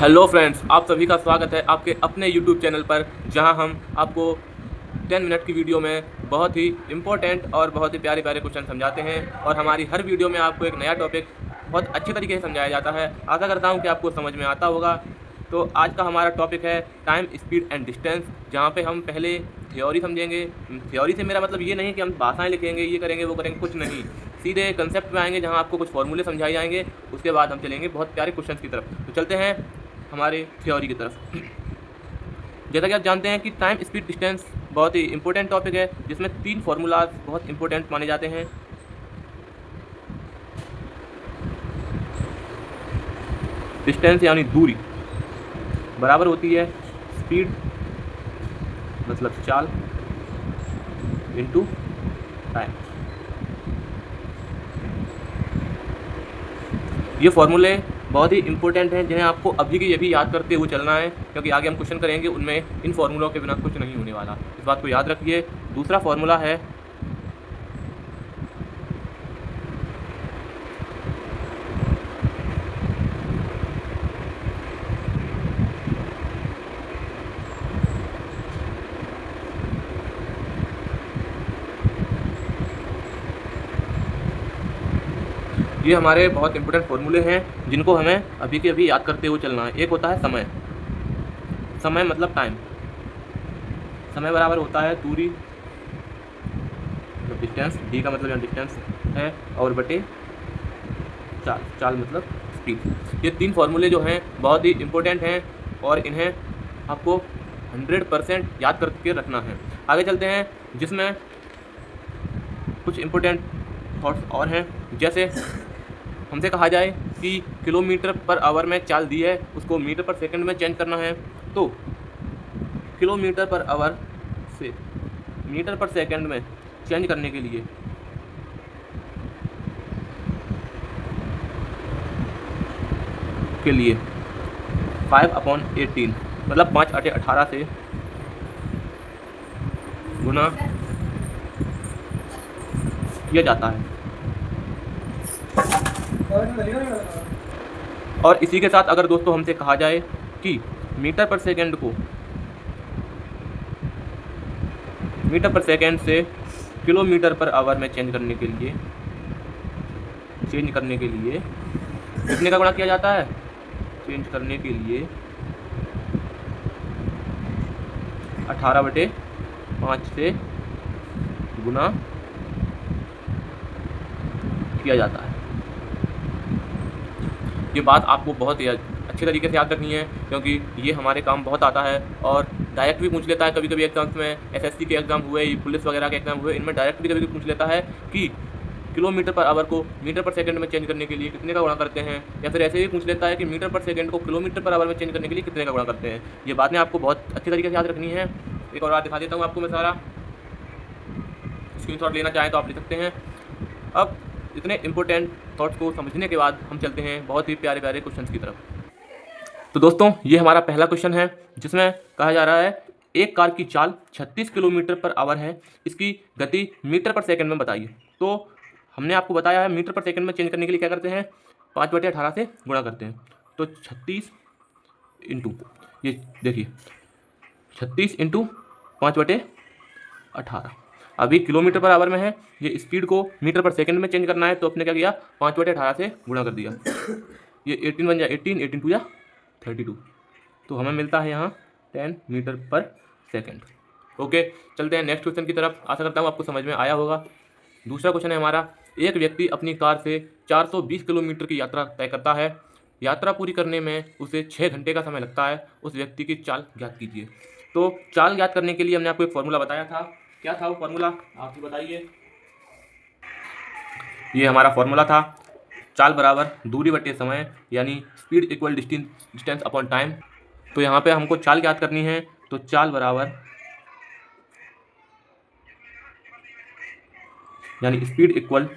Hello friends, आप सभी का स्वागत है आपके अपने यूट्यूब चैनल पर, जहां हम आपको 10 मिनट की वीडियो में बहुत ही इम्पोर्टेंट और बहुत ही प्यारे प्यारे क्वेश्चन समझाते हैं। और हमारी हर वीडियो में आपको एक नया टॉपिक बहुत अच्छे तरीके से समझाया जाता है। आशा करता हूं कि आपको समझ में आता होगा। तो आज का हमारा टॉपिक है टाइम, स्पीड एंड डिस्टेंस, जहाँ पे हम पहले थ्योरी समझेंगे। थ्योरी से मेरा मतलब ये नहीं कि हम भाषाएं लिखेंगे, ये करेंगे वो करेंगे, कुछ नहीं। सीधे कंसेप्ट में आएंगे, जहाँ आपको कुछ फॉर्मूले समझाए जाएंगे। उसके बाद हम चलेंगे बहुत प्यारे क्वेश्चन की तरफ। तो चलते हैं हमारे थ्योरी की तरफ। जैसा कि आप जानते हैं कि टाइम, स्पीड, डिस्टेंस बहुत ही इंपॉर्टेंट टॉपिक है, जिसमें 3 फार्मूलाज बहुत इंपॉर्टेंट माने जाते हैं। डिस्टेंस यानी दूरी बराबर होती है स्पीड मतलब चाल इनटू टाइम। ये फॉर्मूले बहुत ही इंपॉर्टेंट हैं, जिन्हें आपको अभी की अभी याद करते हुए चलना है, क्योंकि आगे हम क्वेश्चन करेंगे उनमें इन फॉर्मूलों के बिना कुछ नहीं होने वाला। इस बात को याद रखिए। दूसरा फॉर्मूला है ये हमारे बहुत इंपॉर्टेंट फॉर्मूले हैं, जिनको हमें अभी के अभी याद करते हुए चलना है। एक होता है समय। समय मतलब टाइम। समय बराबर होता है दूरी मतलब डिस्टेंस, डी का मतलब यहाँ डिस्टेंस है, और बटे चाल। चाल मतलब स्पीड। ये 3 फॉर्मूले जो हैं बहुत ही इंपॉर्टेंट हैं, और इन्हें आपको 100% याद करके रखना है। आगे चलते हैं, जिसमें कुछ इंपॉर्टेंट थॉट्स और हैं। जैसे हमसे कहा जाए कि किलोमीटर पर आवर में चाल दी है, उसको मीटर पर सेकंड में चेंज करना है, तो किलोमीटर पर आवर से मीटर पर सेकंड में चेंज करने के लिए 5/18 मतलब 5/18 से गुना किया जाता है। और इसी के साथ अगर दोस्तों हमसे कहा जाए कि मीटर पर सेकंड को मीटर पर सेकंड से किलोमीटर पर आवर में चेंज करने के लिए कितने का गुणा किया जाता है? चेंज करने के लिए 18/5 से गुना किया जाता है। ये बात आपको बहुत ही अच्छे तरीके से याद रखनी है, क्योंकि ये हमारे काम बहुत आता है। और डायरेक्ट भी पूछ लेता है कभी कभी एग्जाम्स में। एसएससी के एग्जाम हुए, पुलिस वगैरह के एग्जाम हुए, इनमें डायरेक्ट भी कभी पूछ लेता है कि किलोमीटर पर आवर को मीटर पर सेकंड में चेंज करने के लिए कितने का गुणा करते हैं। या फिर ऐसे भी पूछ लेता है कि मीटर पर सेकंड को किलोमीटर पर आवर में चेंज करने के लिए कितने का गुणा करते हैं। ये बातें आपको बहुत अच्छे तरीके से याद रखनी है। एक और बात दिखा देता हूँ आपको मैं सारा। स्क्रीनशॉट लेना चाहें तो आप ले सकते हैं। अब इतने इंपॉर्टेंट थॉट्स को समझने के बाद हम चलते हैं बहुत ही प्यारे प्यारे क्वेश्चन की तरफ। तो दोस्तों, ये हमारा पहला क्वेश्चन है, जिसमें कहा जा रहा है एक कार की चाल 36 किलोमीटर पर आवर है, इसकी गति मीटर पर सेकंड में बताइए। तो हमने आपको बताया है मीटर पर सेकंड में चेंज करने के लिए क्या करते हैं, 5/18 से गुणा करते हैं। तो 36 इंटू, ये देखिए 36 इंटू 5/18। अभी किलोमीटर पर आवर में है, ये स्पीड को मीटर पर सेकंड में चेंज करना है, तो अपने क्या किया, 5/18 से गुणा कर दिया। ये 18 बन जाए 18, 18 टू या 32, तो हमें मिलता है यहाँ 10 मीटर पर सेकंड। ओके, चलते हैं नेक्स्ट क्वेश्चन की तरफ। आशा करता हूँ आपको समझ में आया होगा। दूसरा क्वेश्चन है हमारा, एक व्यक्ति अपनी कार से 420 किलोमीटर की यात्रा तय करता है। यात्रा पूरी करने में उसे 6 घंटे का समय लगता है। उस व्यक्ति की चाल ज्ञात कीजिए। तो चाल ज्ञात करने के लिए हमने आपको एक फॉर्मूला बताया था। क्या था वो फॉर्मूला, आप ही बताइए। ये हमारा फॉर्मूला था, चाल बराबर दूरी बटे समय, यानी speed equal distance upon time. तो यहाँ पे हमको चाल ज्ञात करनी है, तो चाल बराबर यानी स्पीड इक्वल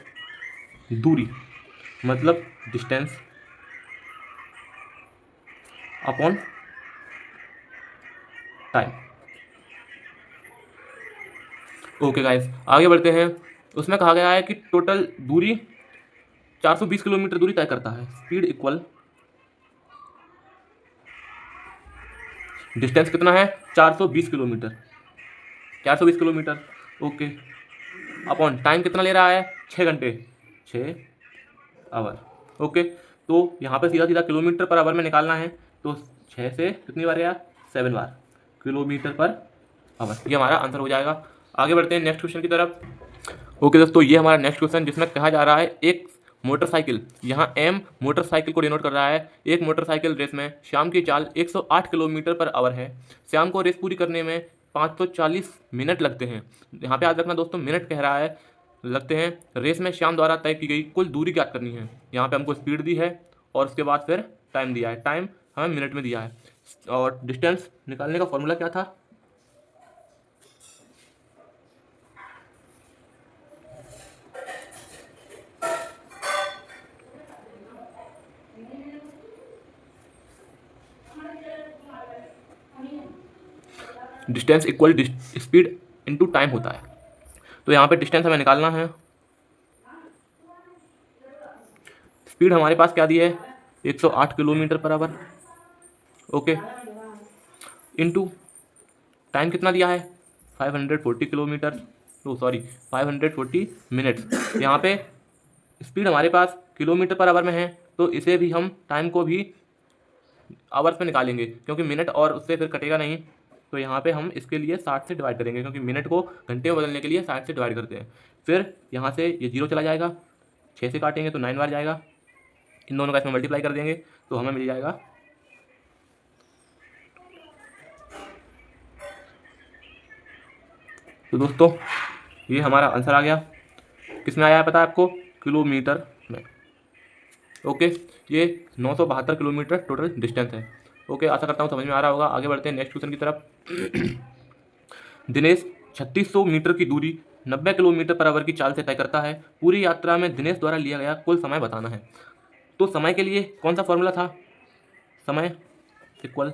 दूरी मतलब distance upon time. Okay guys, आगे बढ़ते हैं। उसमें कहा गया है कि टोटल दूरी 420 किलोमीटर दूरी तय करता है। स्पीड इक्वल डिस्टेंस कितना है 420 kilometre, 420 kilometre. Okay, upon time कितना ले रहा है 6 घंटे, 6 आवर। ओके, तो यहाँ पे सीधा सीधा किलोमीटर पर आवर में निकालना है, तो 6 से कितनी बार गया 7 बार किलोमीटर पर आवर, ये हमारा आंसर हो जाएगा। आगे बढ़ते हैं नेक्स्ट क्वेश्चन की तरफ। ओके दोस्तों, ये हमारा नेक्स्ट क्वेश्चन जिसमें कहा जा रहा है एक मोटरसाइकिल, यहाँ एम मोटरसाइकिल को डिनोट कर रहा है, एक मोटरसाइकिल रेस में श्याम की चाल 108 किलोमीटर पर आवर है। श्याम को रेस पूरी करने में 540 मिनट लगते हैं। यहाँ पे याद रखना दोस्तों, मिनट कह रहा है लगते हैं। रेस में श्याम द्वारा तय की गई कुल दूरी ज्ञात करनी है। यहाँ पे हमको स्पीड दी है और उसके बाद फिर टाइम दिया है, टाइम हमें मिनट में दिया है। और डिस्टेंस निकालने का फॉर्मूला क्या था, distance equal speed into time होता है। तो यहाँ पे डिस्टेंस हमें निकालना है, स्पीड हमारे पास क्या दी है 108 kilometre per hour. Okay, into time कितना दिया है 540 किलोमीटर, तो सॉरी 540 मिनट्स। यहाँ पे स्पीड हमारे पास किलोमीटर पर आवर में है, तो इसे भी हम टाइम को भी आवर्स में निकालेंगे, क्योंकि मिनट और उससे फिर कटेगा नहीं। तो यहाँ पे हम इसके लिए 60 से डिवाइड करेंगे, क्योंकि मिनट को घंटे में बदलने के लिए 60 से डिवाइड करते हैं। फिर यहाँ से ये 0 चला जाएगा, 6 से काटेंगे तो 9 बार जाएगा, इन दोनों का इसमें मल्टीप्लाई कर देंगे तो हमें मिल जाएगा। तो दोस्तों ये हमारा आंसर आ गया, किसमें आया है पता है आपको, किलोमीटर में। ओके, ये 972 किलोमीटर टोटल डिस्टेंस है। ओके, आशा करता हूँ समझ में आ रहा होगा। आगे बढ़ते हैं नेक्स्ट क्वेश्चन की तरफ। दिनेश 3600 मीटर की दूरी 90 किलोमीटर पर आवर की चाल से तय करता है। पूरी यात्रा में दिनेश द्वारा लिया गया कुल समय बताना है। तो समय के लिए कौन सा फॉर्मूला था, समय इक्वल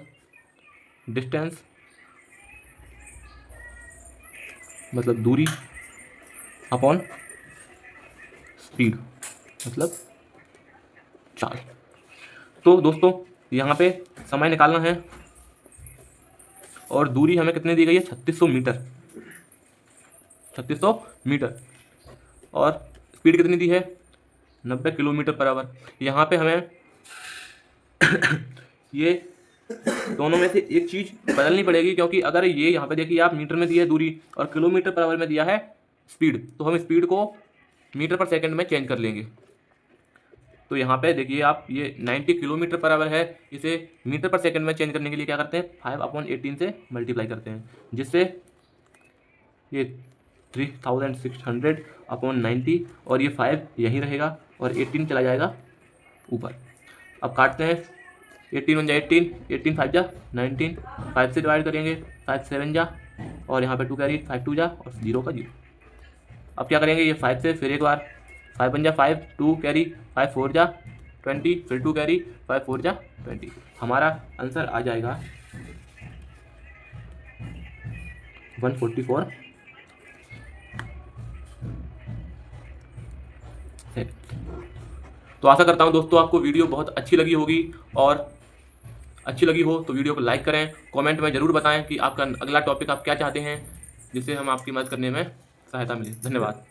डिस्टेंस मतलब दूरी अपॉन स्पीड मतलब चाल। तो दोस्तों यहाँ पे समय निकालना है और दूरी हमें कितनी दी गई है 3600 मीटर, 3600 मीटर, और स्पीड कितनी दी है 90 किलोमीटर पर आवर। यहाँ पे हमें ये दोनों में से एक चीज़ बदलनी पड़ेगी, क्योंकि अगर ये यहाँ पे देखिए आप मीटर में दी है दूरी और किलोमीटर पर आवर में दिया है स्पीड, तो हम स्पीड को मीटर पर सेकंड में चेंज कर लेंगे। तो यहाँ पे देखिए आप ये 90 किलोमीटर पर आवर है, इसे मीटर पर सेकंड में चेंज करने के लिए क्या करते हैं 5/18 से मल्टीप्लाई करते हैं, जिससे ये 3600/90 और ये 5 यहीं रहेगा और 18 चला जाएगा ऊपर। अब काटते हैं, 18 1 जा 18, 18 5 जा 19, 5 से डिवाइड करेंगे, 5 7 जा और यहाँ पे 2 कैरी, 5 2 जा और 0 का 0। अब क्या करेंगे, ये 5 से फिर एक बार 5 1 जा 5, 2 कैरी, 5 4 जा 20, फिर 2 कैरी, 5 4 जा 20। हमारा आंसर आ जाएगा 144 सेकंड। तो आशा करता हूँ दोस्तों आपको वीडियो बहुत अच्छी लगी होगी, और अच्छी लगी हो तो वीडियो को लाइक करें, कमेंट में ज़रूर बताएं कि आपका अगला टॉपिक आप क्या चाहते हैं, जिससे हम आपकी मदद करने में सहायता मिले। धन्यवाद।